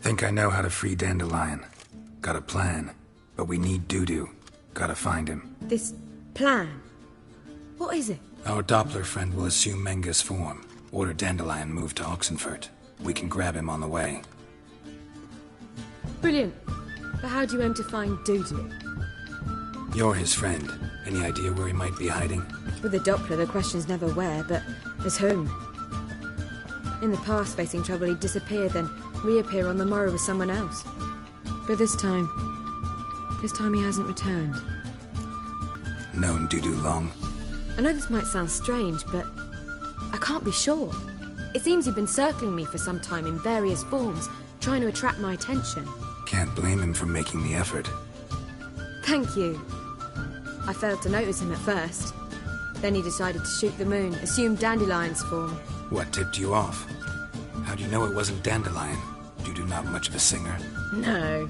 Think I know how to free Dandelion. Got a plan, but we need Dudu. Gotta find him. This plan? What is it? Our Doppler friend will assume Menga's form. Order Dandelion moved to Oxenfurt. We can grab him on the way. Brilliant. But how do you aim to find Dudu? You're his friend. Any idea where he might be hiding? With the Doppler, the question's never where, but as whom. In the past, facing trouble, he'd disappear, then reappear on the morrow with someone else. But this time he hasn't returned. Known Dudu long? I know this might sound strange, but I can't be sure. It seems he'd been circling me for some time in various forms, trying to attract my attention. Can't blame him for making the effort. Thank you. I failed to notice him at first. Then he decided to shoot the moon, assumed Dandelion's form. What tipped you off? How'd you know it wasn't Dandelion? Dudu not much of a singer? No.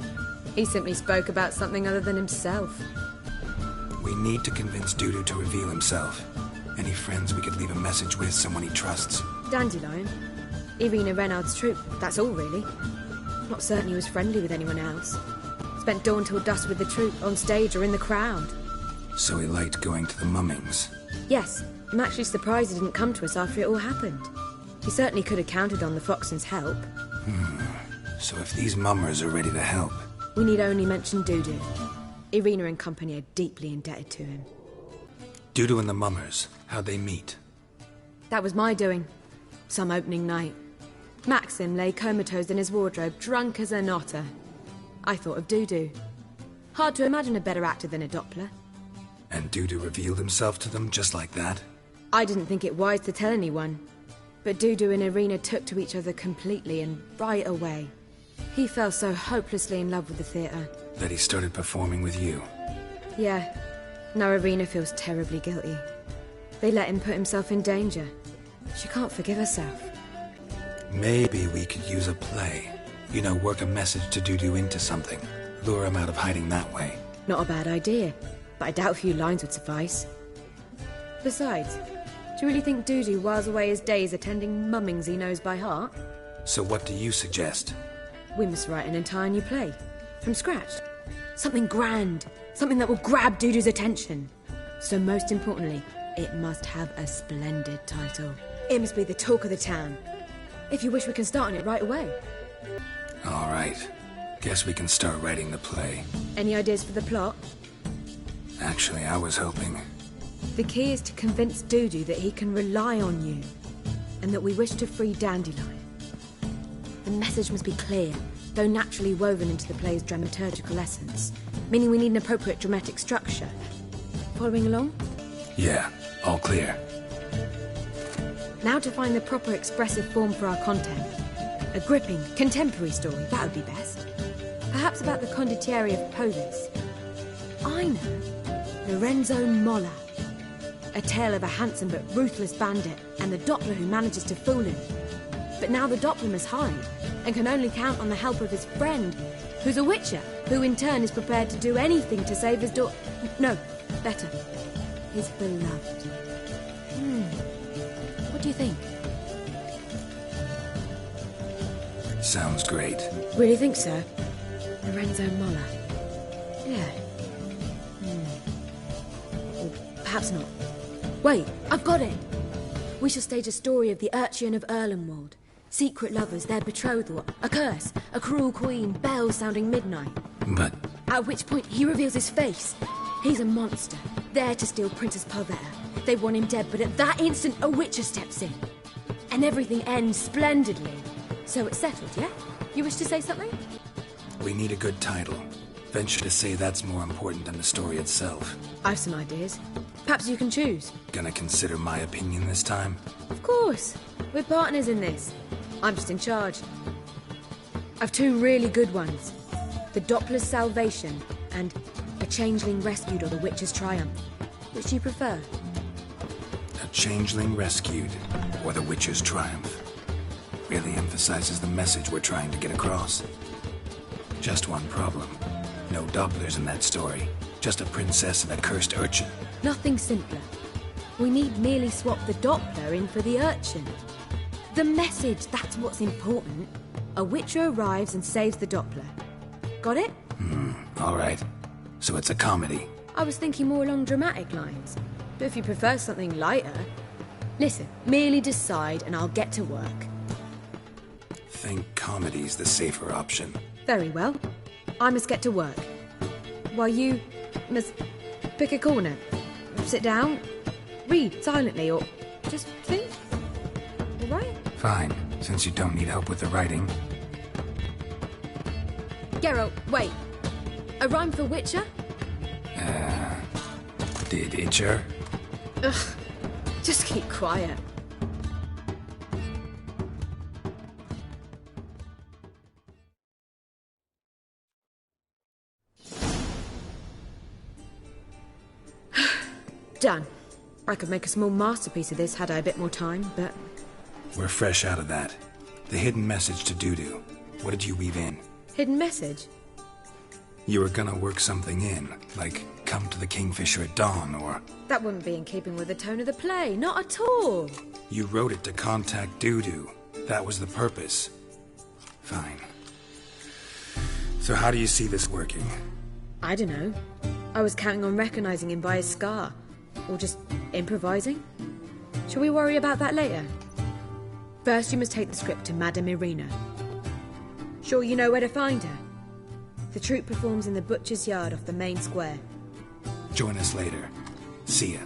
He simply spoke about something other than himself. We need to convince Dudu to reveal himself. Any friends we could leave a message with, someone he trusts? Dandelion? Irina Renard's troupe, that's all really. Not certain he was friendly with anyone else. Spent dawn till dusk with the troupe, on stage or in the crowd. So he liked going to the mummings? Yes. I'm actually surprised he didn't come to us after it all happened. He certainly could have counted on the Foxen's help. So if these mummers are ready to help... We need only mention Dudu. Irina and company are deeply indebted to him. Dudu and the mummers, how'd they meet? That was my doing. Some opening night. Maxim lay comatose in his wardrobe, drunk as an otter. I thought of Dudu. Hard to imagine a better actor than a Doppler. And Dudu revealed himself to them just like that? I didn't think it wise to tell anyone. But Dudu and Irina took to each other completely and right away. He fell so hopelessly in love with the theatre. That he started performing with you? Yeah. Now Irina feels terribly guilty. They let him put himself in danger. She can't forgive herself. Maybe we could use a play. You know, work a message to Dudu into something. Lure him out of hiding that way. Not a bad idea, but I doubt a few lines would suffice. Besides, do you really think Dudu whiles away his days attending mummings he knows by heart? So what do you suggest? We must write an entire new play. From scratch. Something grand. Something that will grab Dudu's attention. So most importantly, it must have a splendid title. It must be the talk of the town. If you wish, we can start on it right away. All right. Guess we can start writing the play. Any ideas for the plot? Actually, I was hoping... The key is to convince Dudu that he can rely on you, and that we wish to free Dandelion. The message must be clear, though naturally woven into the play's dramaturgical essence, meaning we need an appropriate dramatic structure. Following along? Yeah, all clear. Now to find the proper expressive form for our content. A gripping, contemporary story, that would be best. Perhaps about the condottieri of Polis. I know. Lorenzo Molla. A tale of a handsome but ruthless bandit and the Doppler who manages to fool him. But now the Doppler must hide and can only count on the help of his friend, who's a witcher, who in turn is prepared to do anything to save his No, better. His beloved. What do you think? Sounds great. Really think so? Lorenzo Molla. Yeah. Or perhaps not. Wait, I've got it! We shall stage a story of the Urchin of Erlenwald. Secret lovers, their betrothal, a curse, a cruel queen, bells sounding midnight. But... At which point he reveals his face. He's a monster, there to steal Princess Palvetta. They want him dead, but at that instant a witcher steps in. And everything ends splendidly. So it's settled, yeah? You wish to say something? We need a good title. Venture to say that's more important than the story itself. I've some ideas. Perhaps you can choose. Gonna consider my opinion this time? Of course. We're partners in this. I'm just in charge. I've two really good ones. The Doppler's Salvation and A Changeling Rescued or the Witcher's Triumph. Which do you prefer? A Changeling Rescued or the Witcher's Triumph. Really emphasizes the message we're trying to get across. Just one problem. No Dopplers in that story. Just a princess and a cursed urchin. Nothing simpler. We need merely swap the Doppler in for the urchin. The message, that's what's important. A Witcher arrives and saves the Doppler. Got it? All right. So it's a comedy. I was thinking more along dramatic lines. But if you prefer something lighter... Listen, merely decide and I'll get to work. Think comedy's the safer option. Very well. I must get to work. While you must pick a corner. Sit down, read silently, or just think. All right? Fine, since you don't need help with the writing. Geralt, wait. A rhyme for Witcher? Did Itcher? Ugh. Just keep quiet. Done. I could make a small masterpiece of this had I a bit more time, but... We're fresh out of that. The hidden message to Dudu. What did you weave in? Hidden message? You were gonna work something in, like come to the Kingfisher at dawn, or... That wouldn't be in keeping with the tone of the play, not at all. You wrote it to contact Dudu. That was the purpose. Fine. So how do you see this working? I don't know. I was counting on recognizing him by his scar. Or just improvising. Shall we worry about that later? First, you must take the script to Madame Irina. Sure you know where to find her? The troupe performs in the Butcher's Yard off the main square. Join us later. See ya.